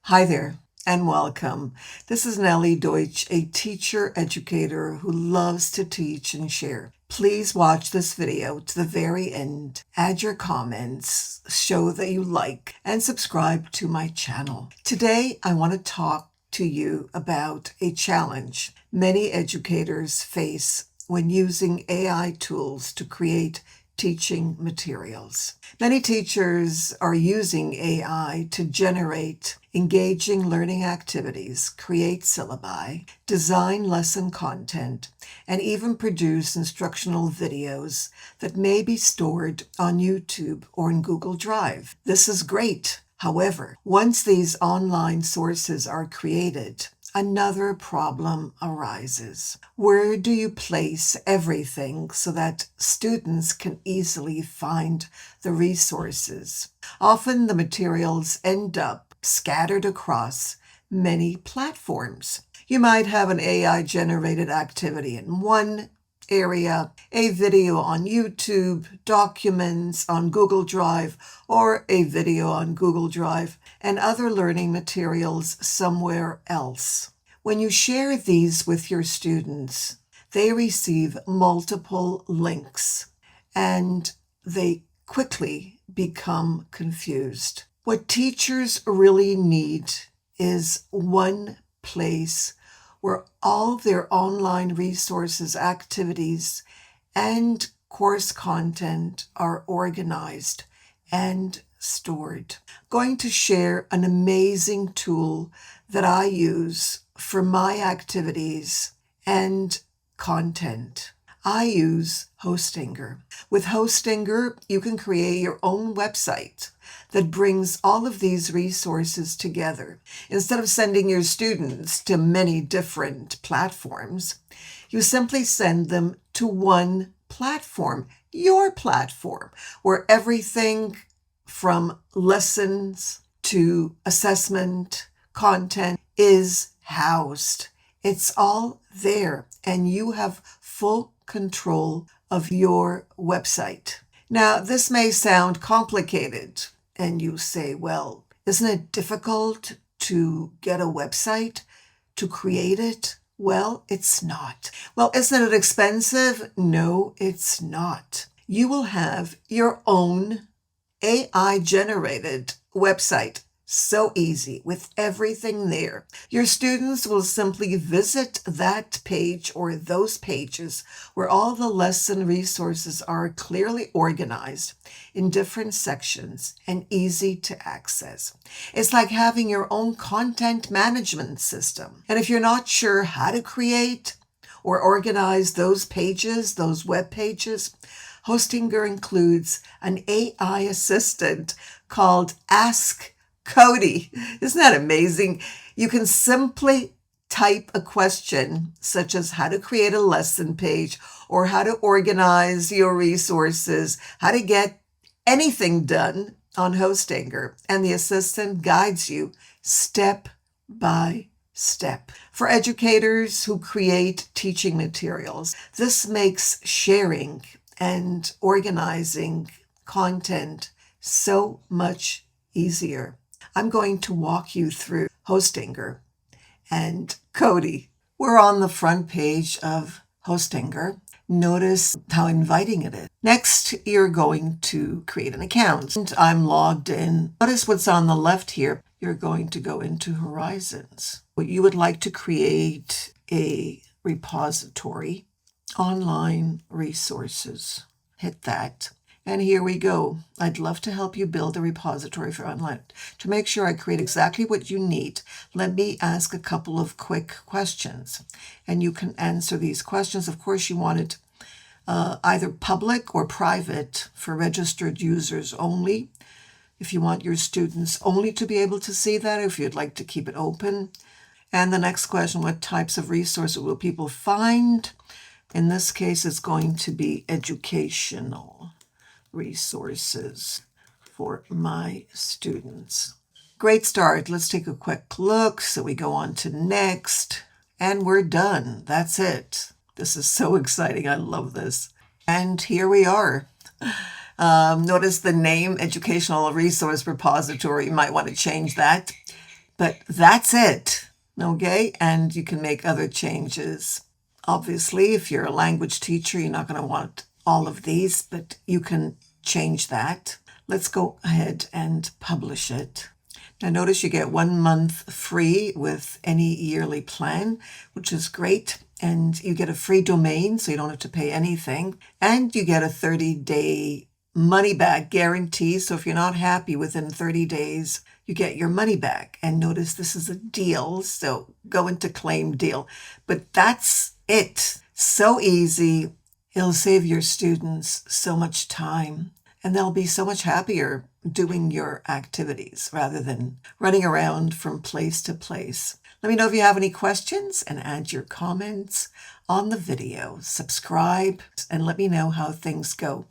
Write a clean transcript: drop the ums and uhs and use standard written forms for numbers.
Hi there and welcome. This is Nellie Deutsch, a teacher educator who loves to teach and share. Please watch this video to the very end, add your comments, show that you like, and subscribe to my channel. Today, I want to talk to you about a challenge many educators face when using AI tools to create teaching materials. Many teachers are using AI to generate engaging learning activities, create syllabi, design lesson content, and even produce instructional videos that may be stored on YouTube or in Google Drive. This is great. However, once these online sources are created, another problem arises. Where do you place everything so that students can easily find the resources? Often the materials end up scattered across many platforms. You might have an AI-generated activity in one area, a video on YouTube, documents on Google Drive, or a video on Google Drive, and other learning materials somewhere else. When you share these with your students, they receive multiple links and they quickly become confused. What teachers really need is one place where all their online resources, activities, and course content are organized and stored. I'm going to share an amazing tool that I use for my activities and content. I use Hostinger. With Hostinger, you can create your own website that brings all of these resources together. Instead of sending your students to many different platforms, you simply send them to one platform, your platform, where everything from lessons to assessment content is housed. It's all there, and you have full control of your website. Now, this may sound complicated, and you say, well, isn't it difficult to get a website, to create it? Well, it's not. Well, isn't it expensive? No, it's not. You will have your own AI-generated website. So easy, with everything there. Your students will simply visit that page or those pages where all the lesson resources are clearly organized in different sections and easy to access. It's like having your own content management system. And if you're not sure how to create or organize those pages, those web pages, Hostinger includes an AI assistant called Ask Cody. Isn't that amazing? You can simply type a question such as how to create a lesson page or how to organize your resources, how to get anything done on Hostinger, and the assistant guides you step by step. For educators who create teaching materials, this makes sharing and organizing content so much easier. I'm going to walk you through Hostinger and Cody. We're on the front page of Hostinger. Notice how inviting it is. Next, you're going to create an account. And I'm logged in. Notice what's on the left here. You're going to go into Horizons. You would like to create a repository, online resources. Hit that. And here we go. I'd love to help you build a repository for online. To make sure I create exactly what you need, let me ask a couple of quick questions. And you can answer these questions. Of course, you want it either public or private for registered users only. If you want your students only to be able to see that, or if you'd like to keep it open. And the next question, what types of resources will people find? In this case, it's going to be educational resources for my students. Great start. Let's take a quick look. So we go on to next, and we're done. That's it. This is so exciting. I love this. And here we are. Notice the name, Educational Resource Repository. You might want to change that. But that's it, okay? And you can make other changes. Obviously, if you're a language teacher, you're not going to want all of these, but you can change that. Let's go ahead and publish it. Now notice you get 1 month free with any yearly plan, which is great. And you get a free domain, so you don't have to pay anything. And you get a 30-day money back guarantee. So if you're not happy within 30 days, you get your money back. And notice this is a deal, so go into claim deal. But that's it. So easy. It'll save your students so much time, and they'll be so much happier doing your activities rather than running around from place to place. Let me know if you have any questions and add your comments on the video. Subscribe and let me know how things go.